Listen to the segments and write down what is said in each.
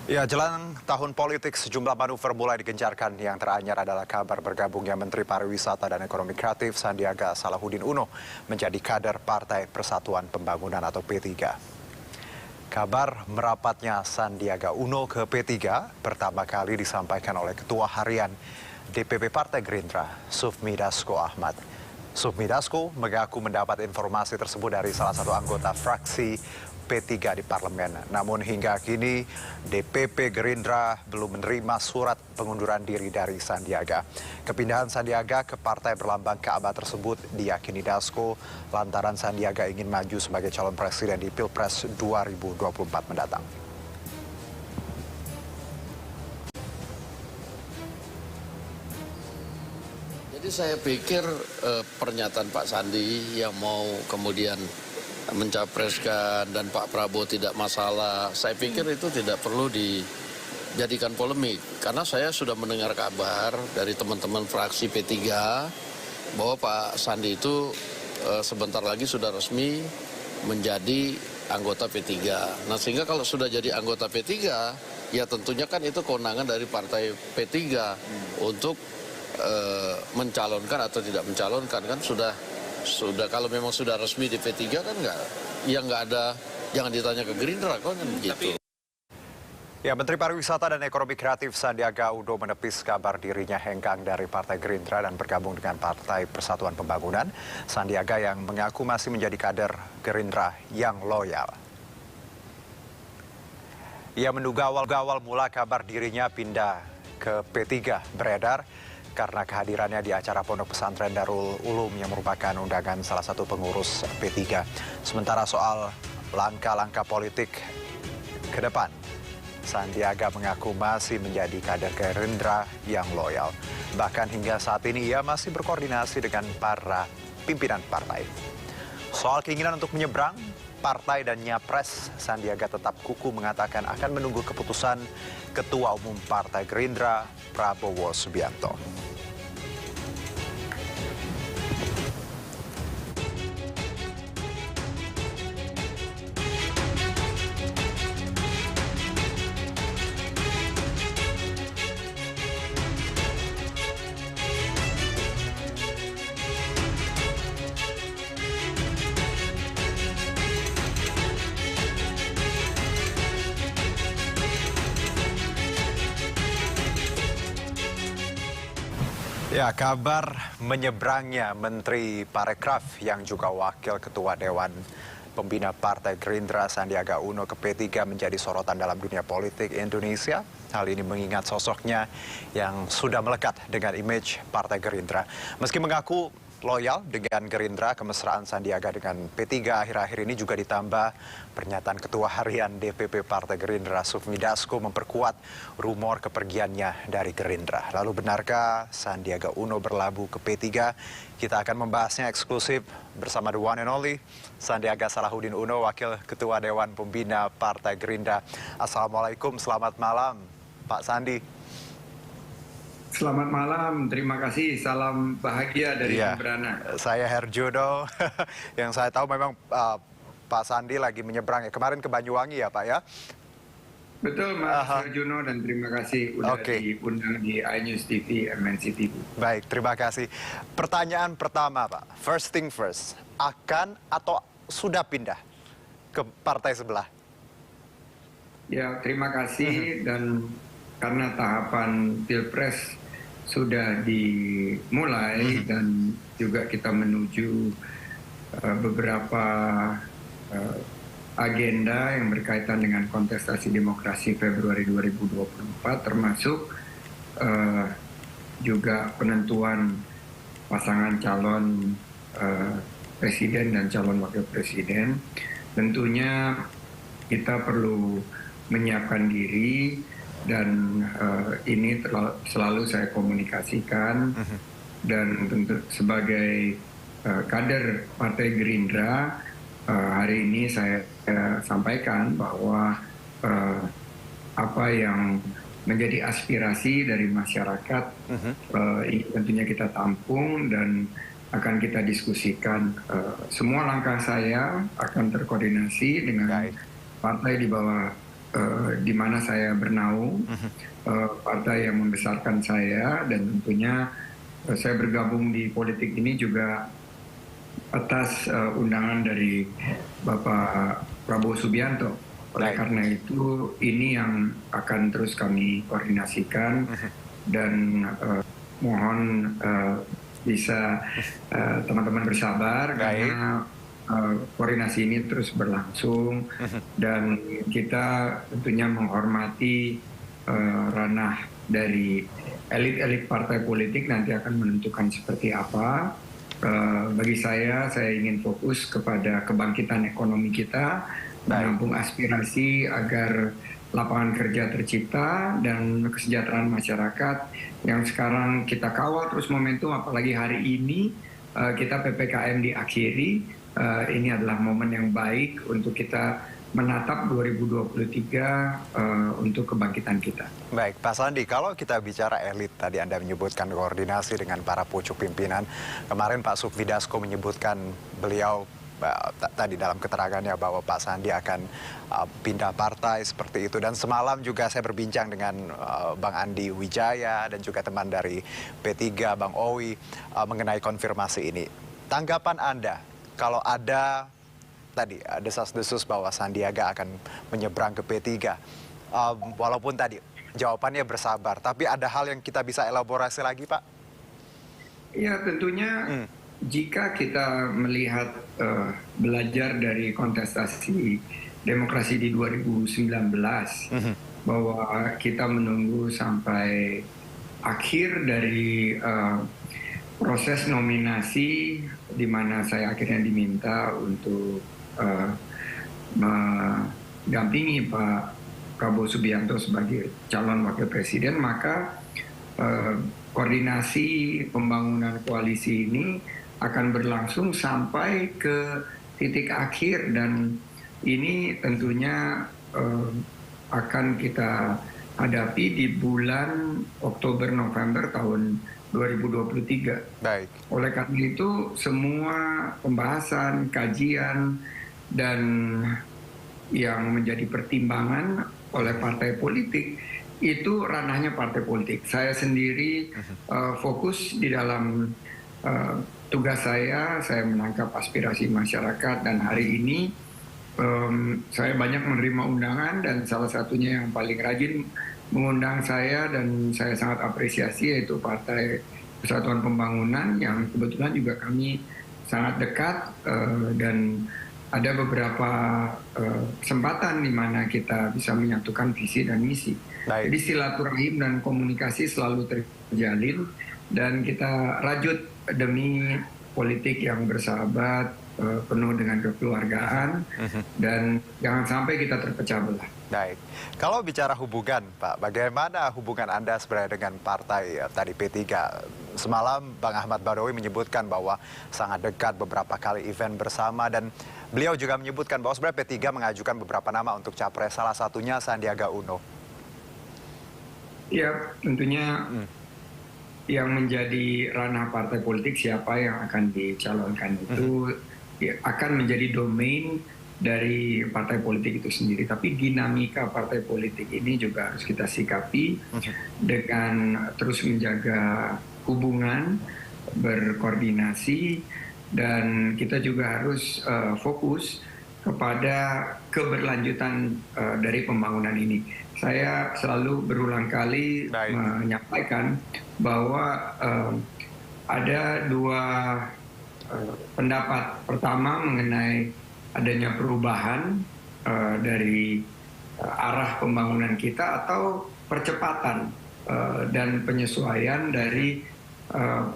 Ya, jelang tahun politik, sejumlah manuver mulai digencarkan. Yang teranyar adalah kabar bergabungnya Menteri Pariwisata dan Ekonomi Kreatif Sandiaga Salahuddin Uno menjadi kader Partai Persatuan Pembangunan atau P3. Kabar merapatnya Sandiaga Uno ke P3 pertama kali disampaikan oleh Ketua Harian DPP Partai Gerindra, Sufmi Dasko Ahmad. Sufmi Dasko mengaku mendapat informasi tersebut dari salah satu anggota fraksi P3 di parlemen. Namun hingga kini DPP Gerindra belum menerima surat pengunduran diri dari Sandiaga. Kepindahan Sandiaga ke partai berlambang Ka'bah tersebut diyakini Dasko lantaran Sandiaga ingin maju sebagai calon presiden di Pilpres 2024 mendatang. Jadi saya pikir pernyataan Pak Sandi yang mau kemudian mencapreskan dan Pak Prabowo tidak masalah, saya pikir itu tidak perlu dijadikan polemik. Karena saya sudah mendengar kabar dari teman-teman fraksi P3 bahwa Pak Sandi itu sebentar lagi sudah resmi menjadi anggota P3. Nah sehingga kalau sudah jadi anggota P3, ya tentunya kan itu kewenangan dari partai P3 untuk mencalonkan atau tidak mencalonkan. Kan sudah kalau memang sudah resmi di P3 kan nggak ada, jangan ditanya ke Gerindra kan gitu. Ya, Menteri Pariwisata dan Ekonomi Kreatif Sandiaga Uno menepis kabar dirinya hengkang dari Partai Gerindra dan bergabung dengan Partai Persatuan Pembangunan. Sandiaga yang mengaku masih menjadi kader Gerindra yang loyal. Ia menduga awal mula kabar dirinya pindah ke P3 beredar karena kehadirannya di acara Pondok Pesantren Darul Ulum yang merupakan undangan salah satu pengurus P3. Sementara soal langkah-langkah politik ke depan, Sandiaga mengaku masih menjadi kader Gerindra yang loyal. Bahkan hingga saat ini ia masih berkoordinasi dengan para pimpinan partai. Soal keinginan untuk menyeberang partai dan nyapres, Sandiaga tetap kukuh mengatakan akan menunggu keputusan Ketua Umum Partai Gerindra, Prabowo Subianto. Ya, kabar menyeberangnya Menteri Parekraf yang juga Wakil Ketua Dewan Pembina Partai Gerindra Sandiaga Uno ke P3 menjadi sorotan dalam dunia politik Indonesia. Hal ini mengingat sosoknya yang sudah melekat dengan image Partai Gerindra. Meski mengaku loyal dengan Gerindra, kemesraan Sandiaga dengan P3 akhir-akhir ini juga ditambah pernyataan Ketua Harian DPP Partai Gerindra Sufmi Dasko memperkuat rumor kepergiannya dari Gerindra. Lalu benarkah Sandiaga Uno berlabuh ke P3? Kita akan membahasnya eksklusif bersama the one and only Sandiaga Salahuddin Uno, Wakil Ketua Dewan Pembina Partai Gerindra. Assalamualaikum, selamat malam Pak Sandi. Selamat malam, terima kasih. Salam bahagia dari Beranak. Saya Herjono. Yang saya tahu memang Pak Sandi lagi menyeberang ya. Kemarin ke Banyuwangi ya Pak ya? Betul Mas Herjono, dan terima kasih udah diundang di iNews TV, MNC TV. Baik, terima kasih. Pertanyaan pertama Pak, first thing first, akan atau sudah pindah ke partai sebelah? Ya, terima kasih. Dan karena tahapan Pilpres sudah dimulai dan juga kita menuju beberapa agenda yang berkaitan dengan kontestasi demokrasi Februari 2024, termasuk juga penentuan pasangan calon presiden dan calon wakil presiden. Tentunya kita perlu menyiapkan diri. Dan ini selalu saya komunikasikan, dan tentu sebagai kader Partai Gerindra hari ini saya sampaikan bahwa apa yang menjadi aspirasi dari masyarakat ini tentunya kita tampung dan akan kita diskusikan. Semua langkah saya akan terkoordinasi dengan partai di bawah di mana saya bernaung, partai yang membesarkan saya, dan tentunya saya bergabung di politik ini juga atas undangan dari Bapak Prabowo Subianto. Oleh karena itu, ini yang akan terus kami koordinasikan, dan mohon bisa teman-teman bersabar karena koordinasi ini terus berlangsung, dan kita tentunya menghormati ranah dari elit-elit partai politik nanti akan menentukan seperti apa. Bagi saya ingin fokus kepada kebangkitan ekonomi kita, menampung aspirasi agar lapangan kerja tercipta dan kesejahteraan masyarakat yang sekarang kita kawal terus momentum, apalagi hari ini kita PPKM diakhiri. Ini adalah momen yang baik untuk kita menatap 2023 untuk kebangkitan kita. Baik, Pak Sandi, kalau kita bicara elit, tadi Anda menyebutkan koordinasi dengan para pucuk pimpinan. Kemarin Pak Sukmi Dasko menyebutkan beliau tadi dalam keterangannya bahwa Pak Sandi akan pindah partai seperti itu. Dan semalam juga saya berbincang dengan Bang Andi Wijaya dan juga teman dari P3, Bang Owi, mengenai konfirmasi ini. Tanggapan Anda kalau ada tadi desas-desus bahwa Sandiaga akan menyeberang ke P3, walaupun tadi jawabannya bersabar, tapi ada hal yang kita bisa elaborasi lagi, Pak? Ya, tentunya jika kita melihat belajar dari kontestasi demokrasi di 2019, bahwa kita menunggu sampai akhir dari proses nominasi, di mana saya akhirnya diminta untuk mendampingi Pak Prabowo Subianto sebagai calon wakil presiden, maka koordinasi pembangunan koalisi ini akan berlangsung sampai ke titik akhir, dan ini tentunya akan kita hadapi di bulan Oktober-November tahun 2023. Baik. Oleh karena itu, semua pembahasan, kajian, dan yang menjadi pertimbangan oleh partai politik itu ranahnya partai politik. Saya sendiri fokus di dalam tugas saya menangkap aspirasi masyarakat, dan hari ini saya banyak menerima undangan, dan salah satunya yang paling rajin mengundang saya dan saya sangat apresiasi yaitu Partai Persatuan Pembangunan, yang kebetulan juga kami sangat dekat, dan ada beberapa kesempatan di mana kita bisa menyatukan visi dan misi. Baik. Jadi silaturahim dan komunikasi selalu terjalin, dan kita rajut demi politik yang bersahabat, penuh dengan kekeluargaan, dan jangan sampai kita terpecah belah. Baik, kalau bicara hubungan, Pak, bagaimana hubungan Anda sebenarnya dengan partai tadi P3? Semalam Bang Ahmad Badawi menyebutkan bahwa sangat dekat, beberapa kali event bersama, dan beliau juga menyebutkan bahwa sebenarnya P3 mengajukan beberapa nama untuk capres, salah satunya Sandiaga Uno. Ya, tentunya yang menjadi ranah partai politik siapa yang akan dicalonkan itu akan menjadi domain dari partai politik itu sendiri. Tapi dinamika partai politik ini juga harus kita sikapi dengan terus menjaga hubungan, berkoordinasi, dan kita juga harus fokus kepada keberlanjutan dari pembangunan ini. Saya selalu berulang kali menyampaikan bahwa ada dua pendapat. Pertama, mengenai adanya perubahan dari arah pembangunan kita atau percepatan dan penyesuaian dari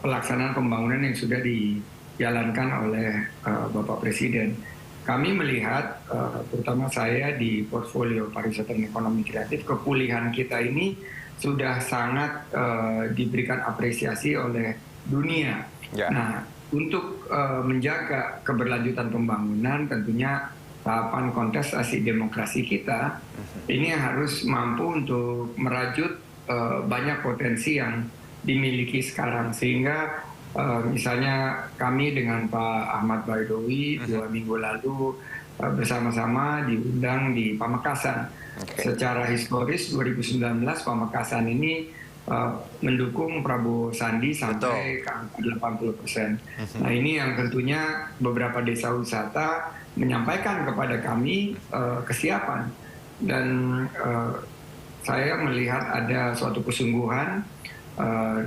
pelaksanaan pembangunan yang sudah dijalankan oleh Bapak Presiden. Kami melihat, terutama saya di portfolio pariwisata dan ekonomi kreatif, kepulihan kita ini sudah sangat diberikan apresiasi oleh dunia. Nah, untuk menjaga keberlanjutan pembangunan, tentunya tahapan kontestasi demokrasi kita ini harus mampu untuk merajut banyak potensi yang dimiliki sekarang, sehingga misalnya kami dengan Pak Ahmad Badawi 2 minggu lalu bersama-sama diundang di Pamekasan. Oke. Secara historis 2019 Pamekasan ini mendukung Prabowo Sandi sampai ke angka 80%. Nah ini yang tentunya beberapa desa wisata menyampaikan kepada kami kesiapan, dan saya melihat ada suatu kesungguhan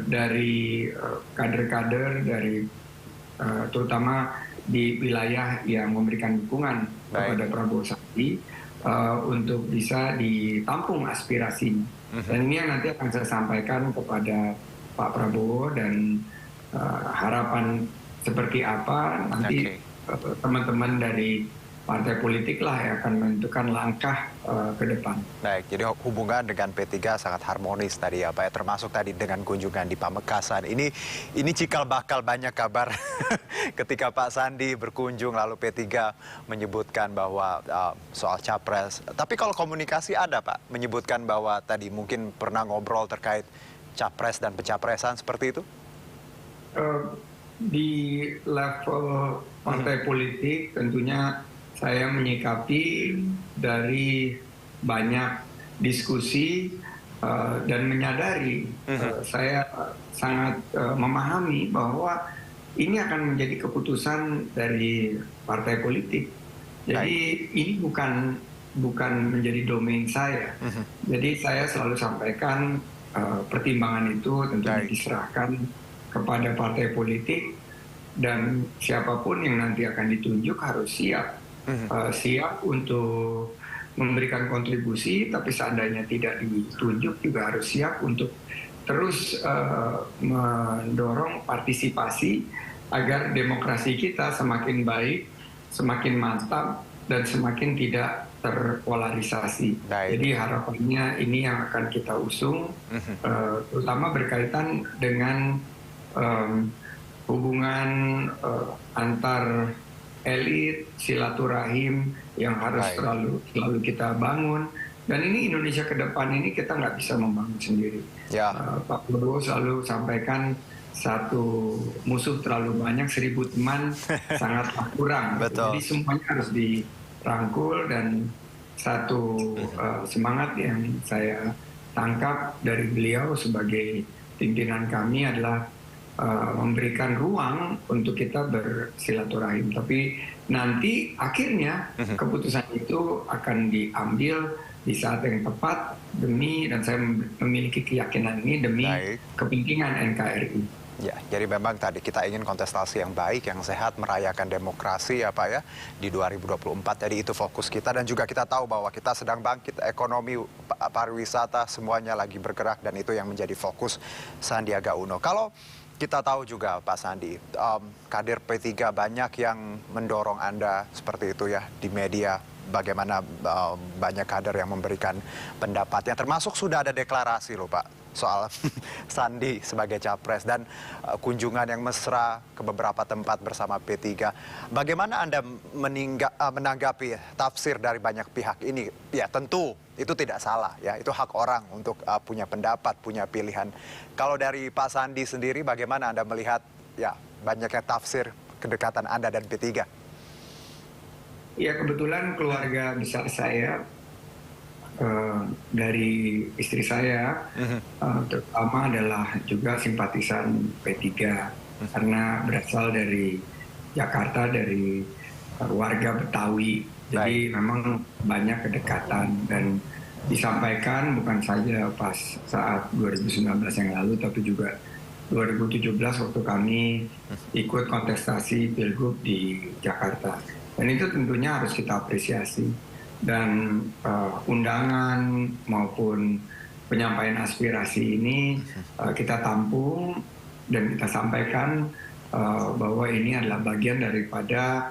dari kader-kader dari terutama di wilayah yang memberikan dukungan kepada Prabowo Sandi untuk bisa ditampung aspirasinya. Dan ini yang nanti akan saya sampaikan kepada Pak Prabowo, dan harapan seperti apa nanti teman-teman dari partai politik lah yang akan menentukan langkah ke depan. Baik, jadi hubungan dengan P3 sangat harmonis tadi ya Pak, ya, termasuk tadi dengan kunjungan di Pamekasan. Ini cikal bakal banyak kabar ketika Pak Sandi berkunjung lalu P3 menyebutkan bahwa soal capres. Tapi kalau komunikasi ada Pak, menyebutkan bahwa tadi mungkin pernah ngobrol terkait capres dan pencapresan seperti itu? Di level partai politik tentunya saya menyikapi dari banyak diskusi dan menyadari, saya sangat memahami bahwa ini akan menjadi keputusan dari partai politik. Jadi ini bukan menjadi domain saya. Jadi saya selalu sampaikan pertimbangan itu tentunya diserahkan kepada partai politik, dan siapapun yang nanti akan ditunjuk harus siap untuk memberikan kontribusi, tapi seandainya tidak ditunjuk juga harus siap untuk terus mendorong partisipasi agar demokrasi kita semakin baik, semakin mantap, dan semakin tidak terpolarisasi. Jadi harapannya ini yang akan kita usung, terutama berkaitan dengan hubungan antar elit, silaturahim yang harus selalu kita bangun. Dan ini Indonesia ke depan ini kita nggak bisa membangun sendiri. Pak Prabowo selalu sampaikan satu musuh terlalu banyak, 1000 teman sangatlah kurang. Jadi semuanya harus dirangkul, dan satu semangat yang saya tangkap dari beliau sebagai pimpinan kami adalah memberikan ruang untuk kita bersilaturahim, tapi nanti akhirnya keputusan itu akan diambil di saat yang tepat demi, dan saya memiliki keyakinan ini demi kepentingan NKRI. Ya, jadi memang tadi kita ingin kontestasi yang baik, yang sehat, merayakan demokrasi ya Pak ya di 2024. Jadi itu fokus kita, dan juga kita tahu bahwa kita sedang bangkit ekonomi, pariwisata, semuanya lagi bergerak, dan itu yang menjadi fokus Sandiaga Uno. Kalau kita tahu juga Pak Sandi, kader P3 banyak yang mendorong Anda seperti itu ya di media. Bagaimana banyak kader yang memberikan pendapatnya, termasuk sudah ada deklarasi loh Pak soal Sandi sebagai capres, dan kunjungan yang mesra ke beberapa tempat bersama P3. Bagaimana Anda menanggapi tafsir dari banyak pihak ini? Ya tentu itu tidak salah ya, itu hak orang untuk punya pendapat, punya pilihan. Kalau dari Pak Sandi sendiri bagaimana Anda melihat ya banyaknya tafsir kedekatan Anda dan P3? Ya kebetulan keluarga besar saya, dari istri saya terutama adalah juga simpatisan P3 karena berasal dari Jakarta, dari warga Betawi. Jadi memang banyak kedekatan, dan disampaikan bukan saja pas saat 2019 yang lalu, tapi juga 2017 waktu kami ikut kontestasi Pilgub di Jakarta. Dan itu tentunya harus kita apresiasi. Dan undangan maupun penyampaian aspirasi ini kita tampung dan kita sampaikan bahwa ini adalah bagian daripada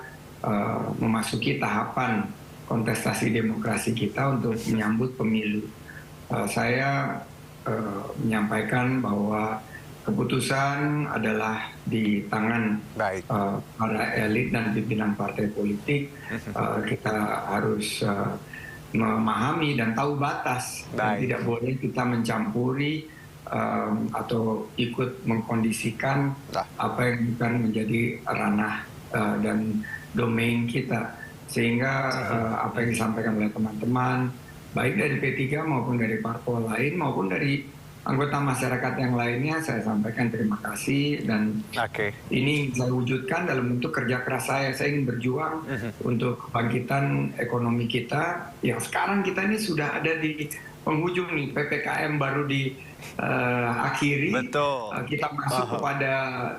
memasuki tahapan kontestasi demokrasi kita untuk menyambut pemilu. Saya menyampaikan bahwa keputusan adalah di tangan para elit dan pimpinan partai politik. Kita harus memahami dan tahu batas, dan tidak boleh kita mencampuri atau ikut mengkondisikan apa yang bukan menjadi ranah dan domain kita. sehingga apa yang disampaikan oleh teman-teman, baik dari P3 maupun dari parpol lain maupun dari anggota masyarakat yang lainnya, saya sampaikan terima kasih, dan ini saya wujudkan dalam bentuk kerja keras saya. Saya ingin berjuang untuk kebangkitan ekonomi kita yang sekarang kita ini sudah ada di penghujung nih, PPKM baru diakhiri. Kita masuk kepada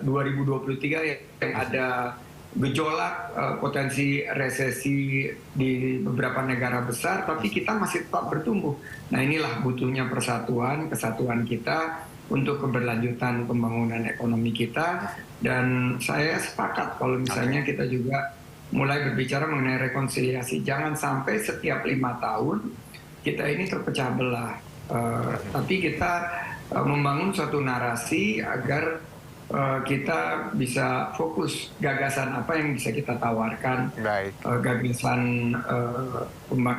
2023 yang ada gejolak, potensi resesi di beberapa negara besar, tapi kita masih tetap bertumbuh. Nah, inilah butuhnya persatuan, kesatuan kita untuk keberlanjutan pembangunan ekonomi kita. Dan saya sepakat kalau misalnya kita juga mulai berbicara mengenai rekonsiliasi. Jangan sampai setiap 5 tahun kita ini terpecah belah. Tapi kita membangun suatu narasi agar kita bisa fokus gagasan apa yang bisa kita tawarkan, gagasan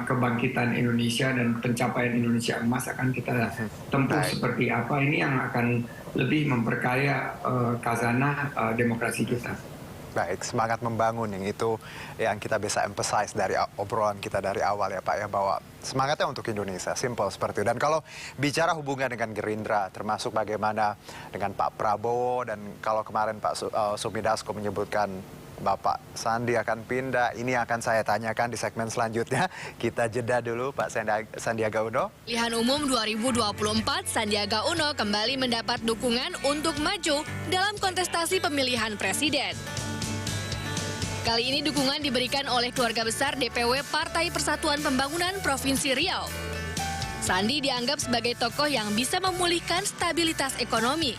kebangkitan Indonesia dan pencapaian Indonesia emas akan kita tempuh seperti apa. Ini yang akan lebih memperkaya khazanah demokrasi kita. Baik, semangat membangun yang itu yang kita bisa emphasize dari obrolan kita dari awal ya Pak ya, bahwa semangatnya untuk Indonesia, simple seperti itu. Dan kalau bicara hubungan dengan Gerindra, termasuk bagaimana dengan Pak Prabowo, dan kalau kemarin Pak Sumidasko menyebutkan Bapak Sandi akan pindah, ini akan saya tanyakan di segmen selanjutnya. Kita jeda dulu Pak Sandiaga Uno. Pilihan umum 2024, Sandiaga Uno kembali mendapat dukungan untuk maju dalam kontestasi pemilihan presiden. Kali ini dukungan diberikan oleh keluarga besar DPW Partai Persatuan Pembangunan Provinsi Riau. Sandi dianggap sebagai tokoh yang bisa memulihkan stabilitas ekonomi.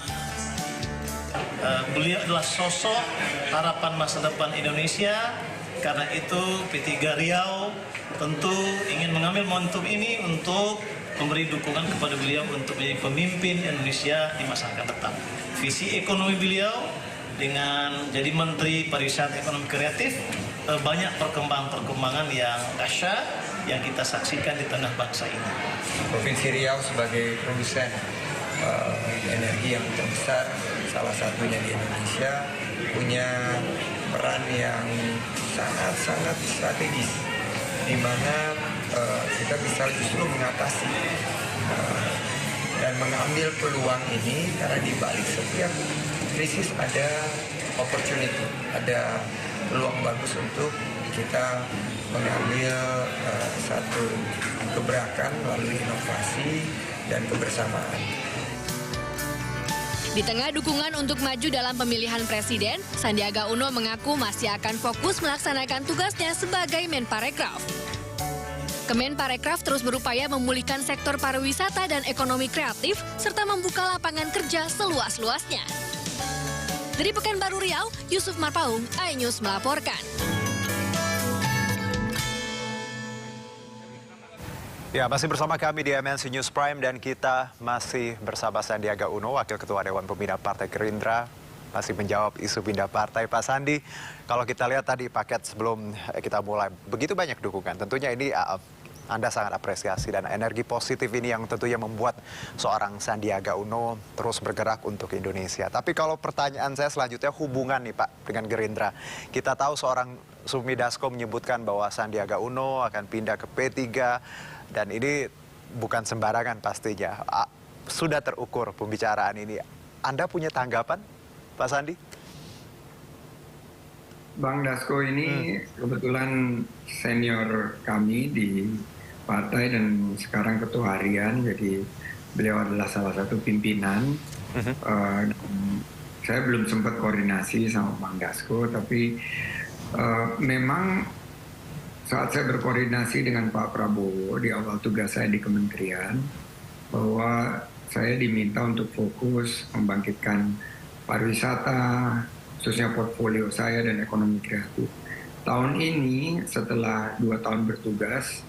Beliau adalah sosok harapan masa depan Indonesia. Karena itu P3 Riau tentu ingin mengambil momentum ini untuk memberi dukungan kepada beliau untuk menjadi pemimpin Indonesia di masa akan datang. Visi ekonomi beliau dengan jadi Menteri Pariwisata Ekonomi Kreatif, banyak perkembangan yang dahsyat yang kita saksikan di tengah bangsa ini. Provinsi Riau sebagai produsen energi yang terbesar, salah satunya di Indonesia, punya peran yang sangat-sangat strategis, di mana kita bisa justru mengatasi dan mengambil peluang ini, karena di balik setiap krisis ada opportunity, ada peluang bagus untuk kita mengambil satu gebrakan melalui inovasi dan kebersamaan. Di tengah dukungan untuk maju dalam pemilihan presiden, Sandiaga Uno mengaku masih akan fokus melaksanakan tugasnya sebagai Menparekraf. Kemenparekraf terus berupaya memulihkan sektor pariwisata dan ekonomi kreatif, serta membuka lapangan kerja seluas-luasnya. Dari Pekanbaru Riau, Yusuf Marpaung, iNews melaporkan. Ya, masih bersama kami di MNC News Prime, dan kita masih bersama Sandiaga Uno, Wakil Ketua Dewan Pembina Partai Gerindra, masih menjawab isu pindah partai. Pak Sandi, kalau kita lihat tadi paket sebelum kita mulai, begitu banyak dukungan. Tentunya ini Anda sangat apresiasi, dan energi positif ini yang tentunya membuat seorang Sandiaga Uno terus bergerak untuk Indonesia. Tapi kalau pertanyaan saya selanjutnya, hubungan nih Pak dengan Gerindra. Kita tahu seorang Sumidasko menyebutkan bahwa Sandiaga Uno akan pindah ke P3, dan ini bukan sembarangan pastinya. Sudah terukur pembicaraan ini. Anda punya tanggapan, Pak Sandi? Bang Dasko ini kebetulan senior kami di partai dan sekarang ketua harian, jadi beliau adalah salah satu pimpinan. Saya belum sempat koordinasi sama Bang Dasko, tapi memang saat saya berkoordinasi dengan Pak Prabowo di awal tugas saya di kementerian, bahwa saya diminta untuk fokus membangkitkan pariwisata, khususnya portfolio saya dan ekonomi kreatif. Tahun ini setelah 2 tahun bertugas,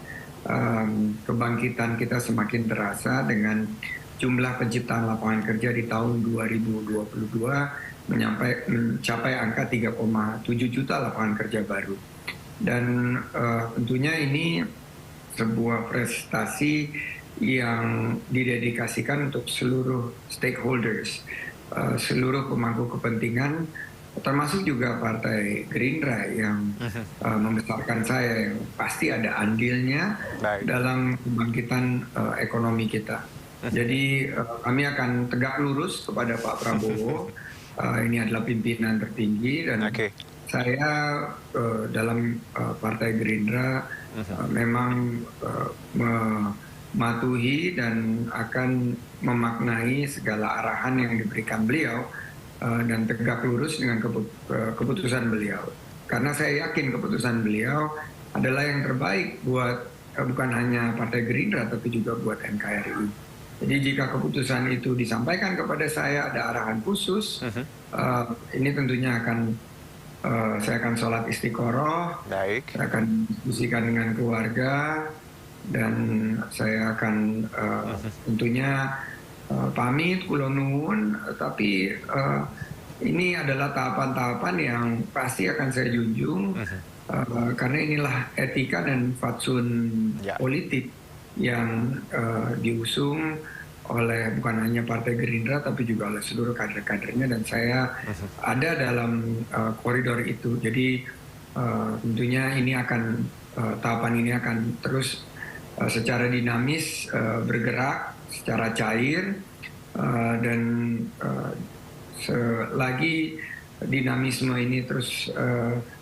kebangkitan kita semakin terasa dengan jumlah penciptaan lapangan kerja di tahun 2022 mencapai angka 3,7 juta lapangan kerja baru. Dan tentunya ini sebuah prestasi yang didedikasikan untuk seluruh stakeholders, seluruh pemangku kepentingan, termasuk juga Partai Gerindra yang membesarkan saya, yang pasti ada andilnya Baik. dalam kebangkitan ekonomi kita. Jadi kami akan tegak lurus kepada Pak Prabowo. Ini adalah pimpinan tertinggi dan Oke. saya dalam Partai Gerindra memang mematuhi dan akan memaknai segala arahan yang diberikan beliau dan tegak lurus dengan keputusan beliau. Karena saya yakin keputusan beliau adalah yang terbaik buat bukan hanya Partai Gerindra tapi juga buat NKRI. Jadi jika keputusan itu disampaikan kepada saya ada arahan khusus, ini tentunya saya akan sholat istiqoroh, Baik. saya akan diskusikan dengan keluarga dan saya akan tentunya pamit kula nuwun, tapi ini adalah tahapan-tahapan yang pasti akan saya junjung karena inilah etika dan fatsun politik yang diusung oleh bukan hanya Partai Gerindra tapi juga oleh seluruh kader-kadernya dan saya ada dalam koridor itu. Jadi tentunya ini akan tahapan ini akan terus secara dinamis bergerak secara cair dan selagi dinamisme ini terus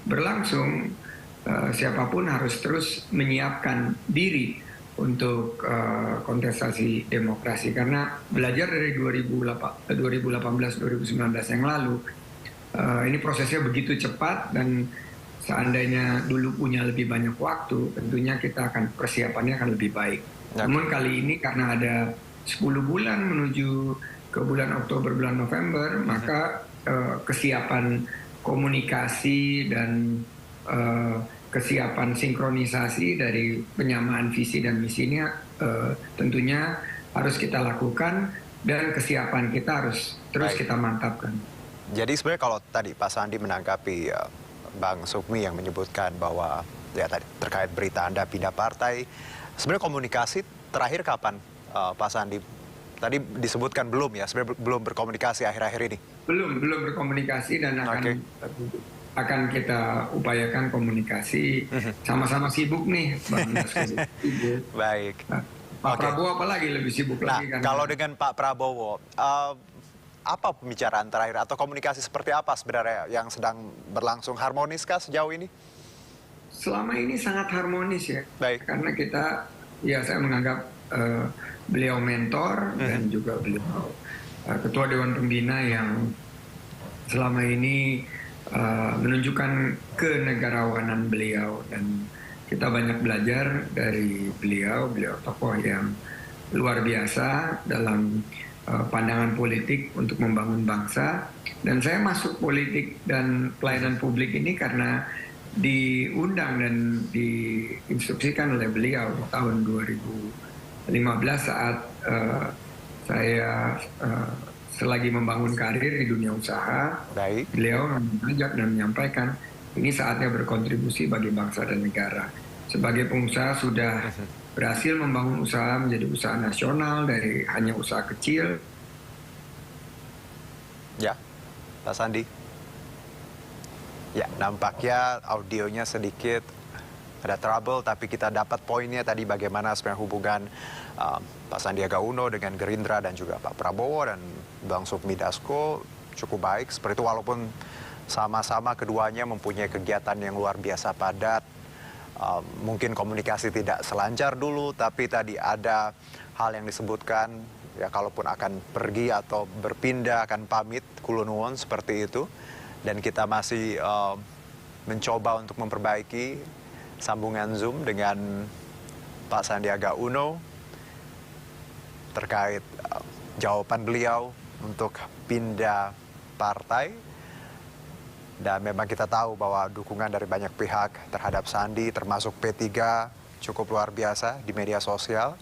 berlangsung, siapapun harus terus menyiapkan diri untuk kontestasi demokrasi karena belajar dari 2018-2019 yang lalu ini prosesnya begitu cepat dan seandainya dulu punya lebih banyak waktu tentunya kita akan persiapannya akan lebih baik. Namun kali ini karena ada 10 bulan menuju ke bulan Oktober, bulan November, maka kesiapan komunikasi dan kesiapan sinkronisasi dari penyamaan visi dan misinya tentunya harus kita lakukan dan kesiapan kita harus terus kita mantapkan. Jadi sebenarnya kalau tadi Pak Sandi menanggapi Bang Sukmi yang menyebutkan bahwa ya tadi terkait berita Anda pindah partai, sebenarnya komunikasi terakhir kapan Pak Sandi? Tadi disebutkan belum ya, sebenarnya belum berkomunikasi akhir-akhir ini. Belum berkomunikasi dan akan kita upayakan komunikasi. Sama-sama sibuk nih, Bang Dasko. Baik. Pak Prabowo apalagi lebih sibuk lagi kan. Kalau dengan Pak Prabowo, apa pembicaraan terakhir atau komunikasi seperti apa sebenarnya yang sedang berlangsung, harmoniskah sejauh ini? Selama ini sangat harmonis ya. Baik. Karena kita, ya saya menganggap beliau mentor dan juga beliau ketua Dewan Pembina yang selama ini menunjukkan kenegarawanan beliau dan kita banyak belajar dari beliau tokoh yang luar biasa dalam pandangan politik untuk membangun bangsa. Dan saya masuk politik dan pelayanan publik ini karena diundang dan diinstruksikan oleh beliau tahun 2015 saat saya selagi membangun karir di dunia usaha. Baik. Beliau mengajak dan menyampaikan ini saatnya berkontribusi bagi bangsa dan negara. Sebagai pengusaha sudah berhasil membangun usaha menjadi usaha nasional dari hanya usaha kecil. Ya, Pak Sandi. Ya, nampaknya audionya sedikit ada trouble, tapi kita dapat poinnya tadi bagaimana sebenarnya hubungan Pak Sandiaga Uno dengan Gerindra dan juga Pak Prabowo dan Bang Sukmi Dasko cukup baik. Seperti itu walaupun sama-sama keduanya mempunyai kegiatan yang luar biasa padat. Mungkin komunikasi tidak selancar dulu, tapi tadi ada hal yang disebutkan, ya kalaupun akan pergi atau berpindah akan pamit kula nuwun seperti itu. Dan kita masih mencoba untuk memperbaiki sambungan Zoom dengan Pak Sandiaga Uno terkait jawaban beliau untuk pindah partai. Dan memang kita tahu bahwa dukungan dari banyak pihak terhadap Sandi termasuk P3 cukup luar biasa di media sosial.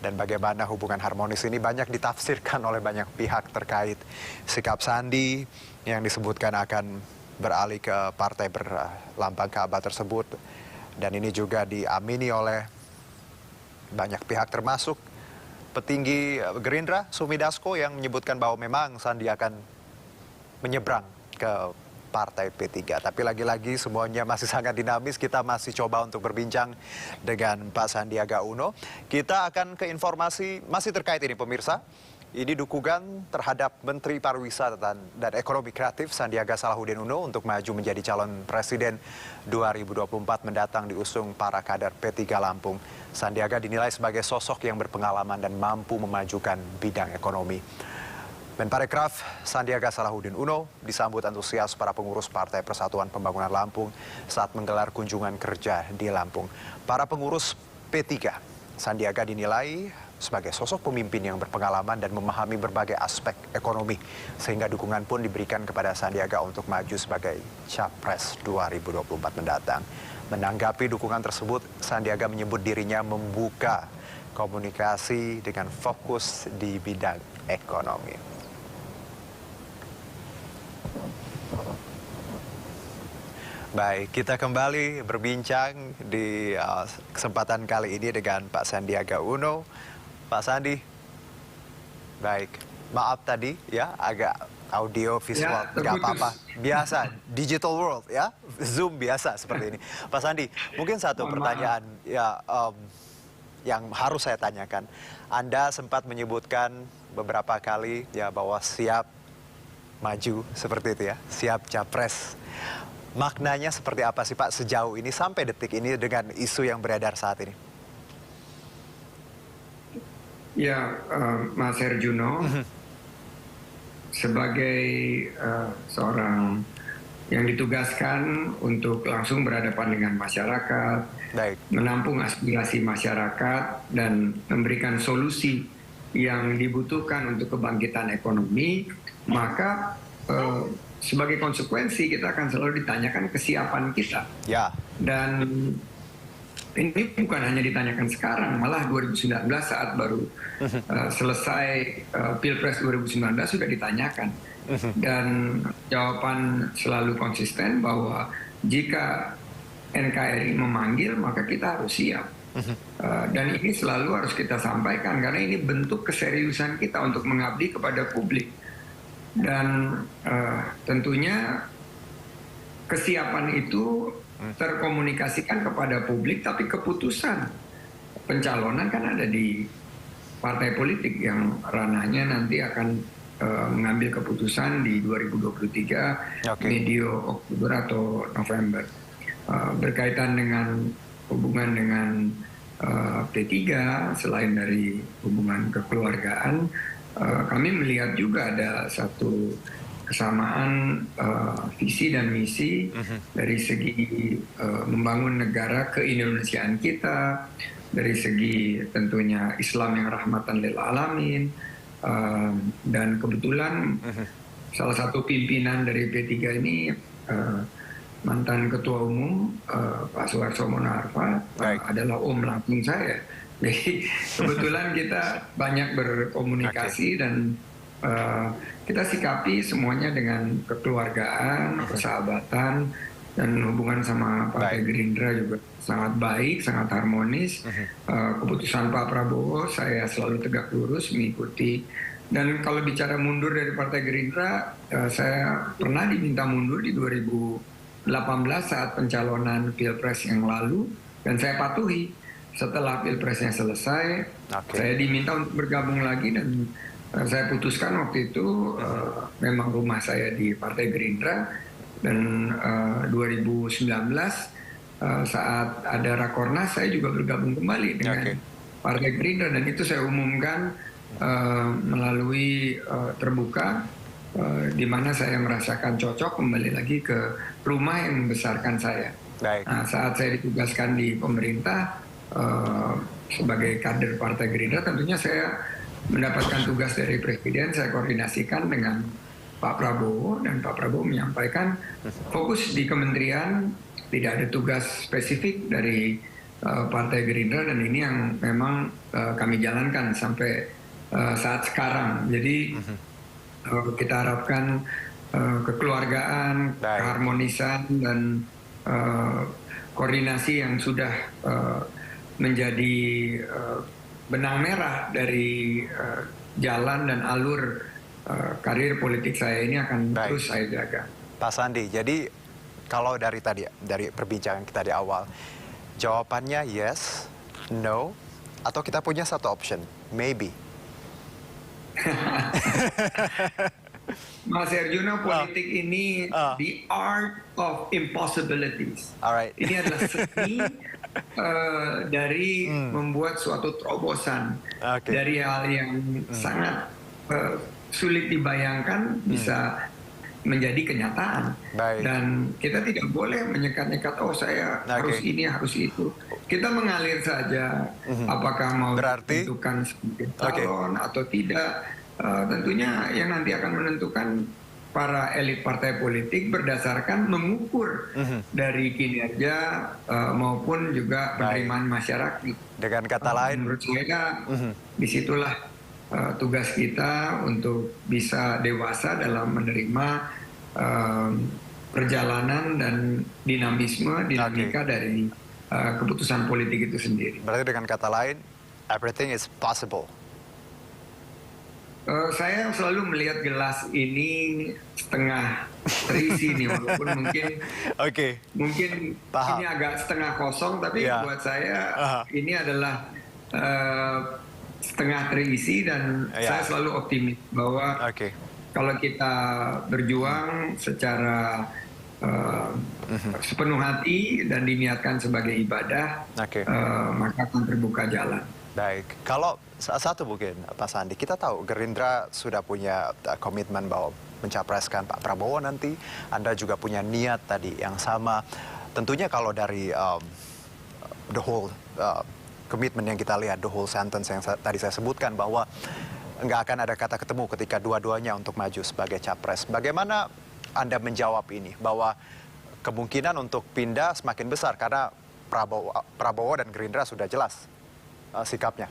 Dan bagaimana hubungan harmonis ini banyak ditafsirkan oleh banyak pihak terkait sikap Sandi yang disebutkan akan beralih ke partai berlambang Ka'bah tersebut. Dan ini juga diamini oleh banyak pihak termasuk petinggi Gerindra, Sukmi Dasko yang menyebutkan bahwa memang Sandi akan menyeberang ke Partai P3. Tapi lagi-lagi semuanya masih sangat dinamis. Kita masih coba untuk berbincang dengan Pak Sandiaga Uno. Kita akan ke informasi masih terkait ini pemirsa. Ini dukungan terhadap Menteri Pariwisata dan Ekonomi Kreatif Sandiaga Salahuddin Uno untuk maju menjadi calon presiden 2024 mendatang diusung para kader P3 Lampung. Sandiaga dinilai sebagai sosok yang berpengalaman dan mampu memajukan bidang ekonomi. Menparekraf Sandiaga Salahuddin Uno disambut antusias para pengurus Partai Persatuan Pembangunan Lampung saat menggelar kunjungan kerja di Lampung. Para pengurus P3, Sandiaga dinilai sebagai sosok pemimpin yang berpengalaman dan memahami berbagai aspek ekonomi, sehingga dukungan pun diberikan kepada Sandiaga untuk maju sebagai Capres 2024 mendatang. Menanggapi dukungan tersebut, Sandiaga menyebut dirinya membuka komunikasi dengan fokus di bidang ekonomi. Baik, kita kembali berbincang di kesempatan kali ini dengan Pak Sandiaga Uno. Pak Sandi, baik, maaf tadi ya agak audio visual, nggak apa-apa, biasa, digital world ya, Zoom biasa seperti ini. Pak Sandi, mungkin satu pertanyaan ya yang harus saya tanyakan. Anda sempat menyebutkan beberapa kali ya bahwa siap maju seperti itu ya, siap capres. Maknanya seperti apa sih Pak sejauh ini sampai detik ini dengan isu yang beredar saat ini? Ya, Mas Herjuno, sebagai seorang yang ditugaskan untuk langsung berhadapan dengan masyarakat, Baik. menampung aspirasi masyarakat, dan memberikan solusi yang dibutuhkan untuk kebangkitan ekonomi, maka sebagai konsekuensi kita akan selalu ditanyakan kesiapan kita. Ya. Dan ini bukan hanya ditanyakan sekarang, malah 2019 saat baru selesai Pilpres 2019 sudah ditanyakan. Dan jawaban selalu konsisten bahwa jika NKRI memanggil maka kita harus siap. Dan ini selalu harus kita sampaikan karena ini bentuk keseriusan kita untuk mengabdi kepada publik. Dan tentunya kesiapan itu terkomunikasikan kepada publik, tapi keputusan pencalonan kan ada di partai politik yang ranahnya nanti akan mengambil keputusan di 2023 medio Oktober atau November. Berkaitan dengan hubungan dengan P3, selain dari hubungan kekeluargaan, kami melihat juga ada satu kesamaan visi dan misi dari segi membangun negara keindonesiaan kita, dari segi tentunya Islam yang rahmatan lil alamin, dan kebetulan salah satu pimpinan dari P3 ini mantan ketua umum Pak Suharto Monoarfa adalah om langsung saya. Jadi kebetulan kita banyak berkomunikasi dan kita sikapi semuanya dengan kekeluargaan, persahabatan, dan hubungan sama Partai Gerindra juga sangat baik, sangat harmonis. Keputusan Pak Prabowo saya selalu tegak lurus mengikuti. Dan kalau bicara mundur dari Partai Gerindra, saya pernah diminta mundur di 2018 saat pencalonan Pilpres yang lalu, dan saya patuhi. Setelah Pilpresnya selesai, saya diminta untuk bergabung lagi dan saya putuskan waktu itu memang rumah saya di Partai Gerindra, dan 2019 saat ada Rakornas saya juga bergabung kembali dengan Partai Gerindra, dan itu saya umumkan melalui terbuka di mana saya merasakan cocok kembali lagi ke rumah yang membesarkan saya. Nah, saat saya ditugaskan di pemerintah sebagai kader Partai Gerindra, tentunya saya mendapatkan tugas dari Presiden, saya koordinasikan dengan Pak Prabowo, dan Pak Prabowo menyampaikan fokus di kementerian, tidak ada tugas spesifik dari Partai Gerindra, dan ini yang memang kami jalankan sampai saat sekarang. Jadi kita harapkan kekeluargaan, keharmonisan, dan koordinasi yang sudah menjadi benang merah dari jalan dan alur karir politik saya ini akan terus saya jaga. Pak Sandi, jadi kalau dari tadi, dari perbincangan kita di awal, jawabannya yes, no, atau kita punya satu option, maybe. Mas Herjuna, politik ini the art of impossibilities. Alright. Ini adalah seni dari membuat suatu terobosan dari hal yang sangat sulit dibayangkan bisa menjadi kenyataan. Baik. Dan kita tidak boleh menyekat-nyekat, oh saya harus ini, harus itu. Kita mengalir saja, apakah mau Berarti, menentukan sebagai calon atau tidak. Tentunya yang nanti akan menentukan para elit partai politik berdasarkan mengukur dari kinerja maupun juga penerimaan masyarakat. dengan kata lain, Menurut saya disitulah tugas kita untuk bisa dewasa dalam menerima perjalanan dan dinamika dari keputusan politik itu sendiri. berarti dengan kata lain, everything is possible. Saya selalu melihat gelas ini setengah terisi nih, walaupun mungkin Paham. ini agak setengah kosong, tapi buat saya ini adalah setengah terisi dan saya selalu optimis bahwa kalau kita berjuang secara sepenuh hati dan diniatkan sebagai ibadah, maka akan terbuka jalan. Baik, kalau satu mungkin Pak Sandi, kita tahu Gerindra sudah punya komitmen bahwa mencapreskan Pak Prabowo nanti. Anda juga punya niat tadi yang sama. Tentunya kalau dari the whole komitmen yang kita lihat, the whole sentence yang tadi saya sebutkan bahwa nggak akan ada kata ketemu ketika dua-duanya untuk maju sebagai capres. Bagaimana Anda menjawab ini bahwa kemungkinan untuk pindah semakin besar karena Prabowo dan Gerindra sudah jelas sikapnya?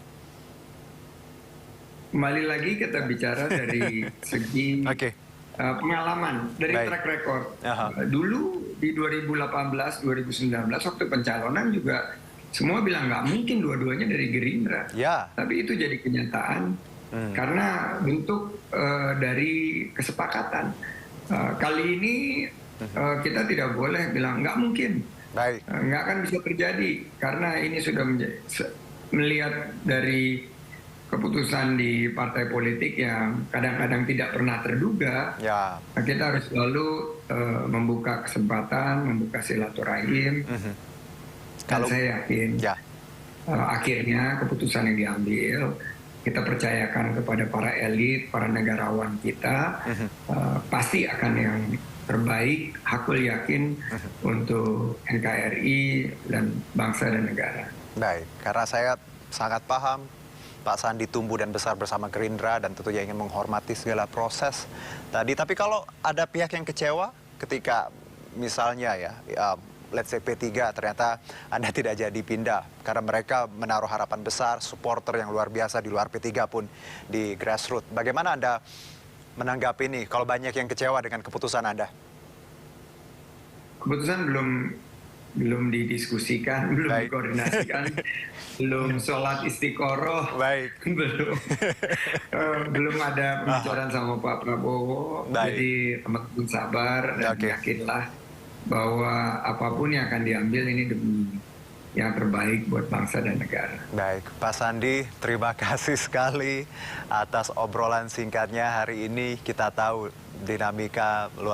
Kembali lagi kita bicara dari segi pengalaman, dari track record. Dulu di 2018, 2019 waktu pencalonan juga semua bilang nggak mungkin dua-duanya dari Gerindra. Tapi itu jadi kenyataan karena bentuk dari kesepakatan. Kali ini kita tidak boleh bilang nggak mungkin. Nggak akan bisa terjadi karena ini sudah melihat dari keputusan di partai politik yang kadang-kadang tidak pernah terduga, kita harus selalu membuka kesempatan, membuka silaturahim, dan saya yakin akhirnya keputusan yang diambil kita percayakan kepada para elit, para negarawan kita, pasti akan yang terbaik, hakul yakin untuk NKRI dan bangsa dan negara. Baik, karena saya sangat paham Pak Sandi tumbuh dan besar bersama Gerindra dan tentunya ingin menghormati segala proses tadi. Tapi kalau ada pihak yang kecewa ketika misalnya let's say P3 ternyata Anda tidak jadi pindah karena mereka menaruh harapan besar, supporter yang luar biasa di luar P3 pun di grassroots. Bagaimana Anda menanggapi ini kalau banyak yang kecewa dengan keputusan Anda? Keputusan belum didiskusikan, belum dikoordinasikan, belum sholat istiqoroh, belum ada pembicaraan sama Pak Prabowo. Jadi teman-teman sabar dan yakinlah bahwa apapun yang akan diambil ini demi yang terbaik buat bangsa dan negara. Baik, Pak Sandi, terima kasih sekali atas obrolan singkatnya hari ini. Kita tahu dinamika luar